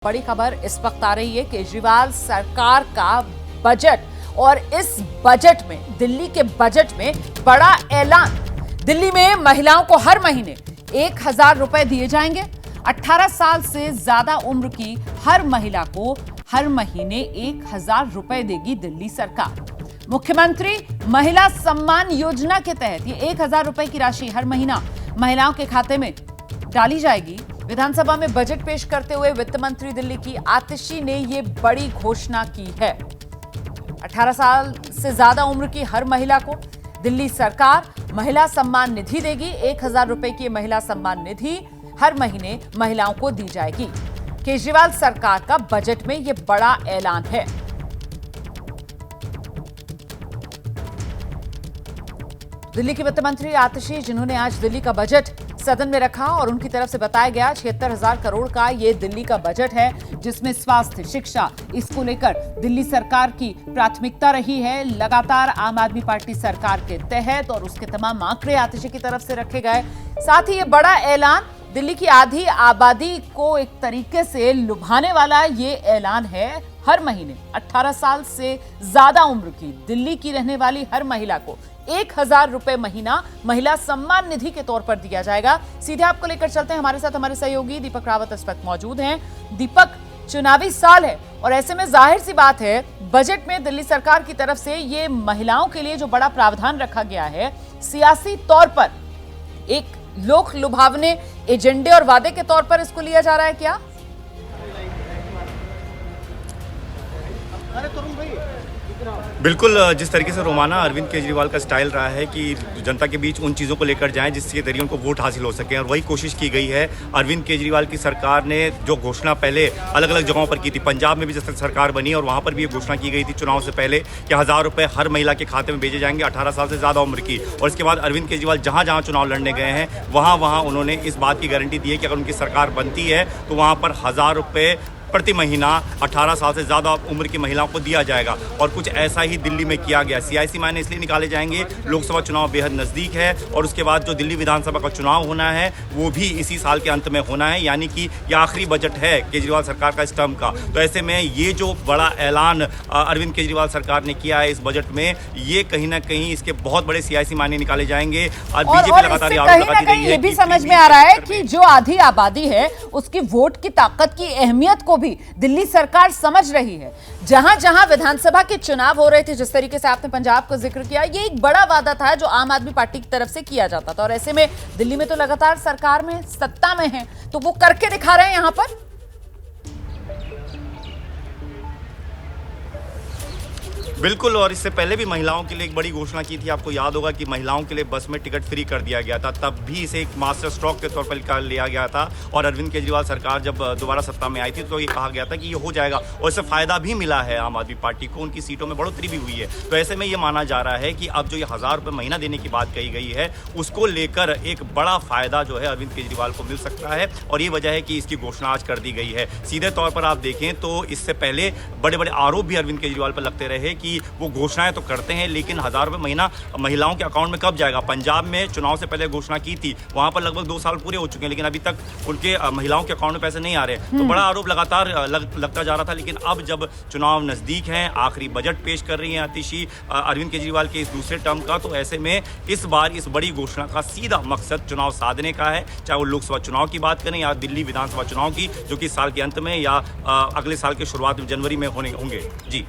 बड़ी खबर इस वक्त आ रही है केजरीवाल सरकार का बजट, और इस बजट में, दिल्ली के बजट में बड़ा ऐलान। दिल्ली में महिलाओं को हर महीने 1,000 रुपए दिए जाएंगे। 18 साल से ज्यादा उम्र की हर महिला को हर महीने 1,000 रुपए देगी दिल्ली सरकार। मुख्यमंत्री महिला सम्मान योजना के तहत ये 1,000 रुपए की राशि हर महीना महिलाओं के खाते में डाली जाएगी। विधानसभा में बजट पेश करते हुए वित्त मंत्री दिल्ली की आतिशी ने यह बड़ी घोषणा की है। 18 साल से ज्यादा उम्र की हर महिला को दिल्ली सरकार महिला सम्मान निधि देगी। 1,000 रुपए की महिला सम्मान निधि हर महीने महिलाओं को दी जाएगी। केजरीवाल सरकार का बजट में यह बड़ा ऐलान है। दिल्ली की वित्त मंत्री आतिशी, जिन्होंने आज दिल्ली का बजट सदन में रखा और उनकी तरफ से बताया गया 76,000 करोड़ का ये दिल्ली का बजट है, जिसमें स्वास्थ्य, शिक्षा, इसको लेकर दिल्ली सरकार की प्राथमिकता रही है लगातार आम आदमी पार्टी सरकार के तहत, और उसके तमाम आंकड़े आतिशी की तरफ से रखे गए। साथ ही ये बड़ा ऐलान दिल्ली की आधी आबादी को एक तरीके से लुभाने वाला ये ऐलान है। हर महीने 18 साल से ज्यादा उम्र की दिल्ली की रहने वाली हर महिला को 1,000 रुपए महीना महिला सम्मान निधि के तौर पर दिया जाएगा। सीधे आपको लेकर चलते हैं, हमारे साथ हमारे सहयोगी दीपक रावत इस वक्त मौजूद हैं। दीपक, चुनावी साल है और ऐसे में जाहिर सी बात है बजट में दिल्ली सरकार की तरफ से ये महिलाओं के लिए जो बड़ा प्रावधान रखा गया है, सियासी तौर पर एक लोक लुभावने एजेंडे और वादे के तौर पर इसको लिया जा रहा है क्या? बिल्कुल, जिस तरीके से रोमाना अरविंद केजरीवाल का स्टाइल रहा है कि जनता के बीच उन चीज़ों को लेकर जाएं जिसके जरिए उनको वोट हासिल हो सके, और वही कोशिश की गई है। अरविंद केजरीवाल की सरकार ने जो घोषणा पहले अलग अलग जगहों पर की थी, पंजाब में भी जैसे सरकार बनी और वहाँ पर भी ये घोषणा की गई थी चुनाव से पहले कि 1,000 रुपये हर महिला के खाते में भेजे जाएंगे 18 साल से ज़्यादा उम्र की। और इसके बाद अरविंद केजरीवाल जहाँ जहाँ चुनाव लड़ने गए हैं वहाँ उन्होंने इस बात की गारंटी दी है कि अगर उनकी सरकार बनती है तो वहाँ पर 1,000 रुपये प्रति महीना 18 साल से ज़्यादा उम्र की महिलाओं को दिया जाएगा। और कुछ ऐसा ही दिल्ली में किया गया। सियासी मायने इसलिए निकाले जाएंगे, लोकसभा चुनाव बेहद नज़दीक है और उसके बाद जो दिल्ली विधानसभा का चुनाव होना है वो भी इसी साल के अंत में होना है, यानी कि यह आखिरी बजट है केजरीवाल सरकार का इस टर्म का। तो ऐसे में ये जो बड़ा ऐलान अरविंद केजरीवाल सरकार ने किया है इस बजट में, ये कहीं ना कहीं इसके बहुत बड़े सियासी मायने निकाले जाएंगे। और बीजेपी लगातार आरोप लगाती रही है। ये भी समझ में आ रहा है कि जो आधी आबादी है उसकी वोट की ताकत की अहमियत को भी दिल्ली सरकार समझ रही है। जहां जहां विधानसभा के चुनाव हो रहे थे, जिस तरीके से आपने पंजाब का जिक्र किया, ये एक बड़ा वादा था जो आम आदमी पार्टी की तरफ से किया जाता था, और ऐसे में दिल्ली में तो लगातार सरकार में, सत्ता में है, तो वो करके दिखा रहे हैं यहां पर। बिल्कुल, और इससे पहले भी महिलाओं के लिए एक बड़ी घोषणा की थी। आपको याद होगा कि महिलाओं के लिए बस में टिकट फ्री कर दिया गया था, तब भी इसे एक मास्टर स्ट्रोक के तौर पर लिया गया था। और अरविंद केजरीवाल सरकार जब दोबारा सत्ता में आई थी तो ये कहा गया था कि ये हो जाएगा, और इससे फायदा भी मिला है आम आदमी पार्टी को, उनकी सीटों में बढ़ोतरी भी हुई है। तो ऐसे में ये माना जा रहा है कि अब जो ये 1,000 रुपये महीना देने की बात कही गई है उसको लेकर एक बड़ा फायदा जो है अरविंद केजरीवाल को मिल सकता है, और ये वजह है कि इसकी घोषणा आज कर दी गई है। सीधे तौर पर आप देखें तो इससे पहले बड़े बड़े आरोप भी अरविंद केजरीवाल पर लगते रहे कि वो घोषणाएं तो करते हैं लेकिन 1,000 रुपये महीना महिलाओं के अकाउंट में कब जाएगा। पंजाब में चुनाव से पहले घोषणा की थी, वहां पर लगभग 2 साल पूरे हो चुके हैं लेकिन अभी तक उनके महिलाओं के अकाउंट में पैसे नहीं आ रहे। तो बड़ा आरोप लगातार लगता जा रहा था, लेकिन अब जब चुनाव नजदीक हैं, आखिरी बजट पेश कर रही हैं आतिशी अरविंद केजरीवाल के इस दूसरे टर्म का, तो ऐसे में इस बार इस बड़ी घोषणा का सीधा मकसद चुनाव साधने का है, चाहे वो लोकसभा चुनाव की बात करें या दिल्ली विधानसभा चुनाव की, जो कि साल के अंत में या अगले साल के शुरुआत में जनवरी में होंगे। जी।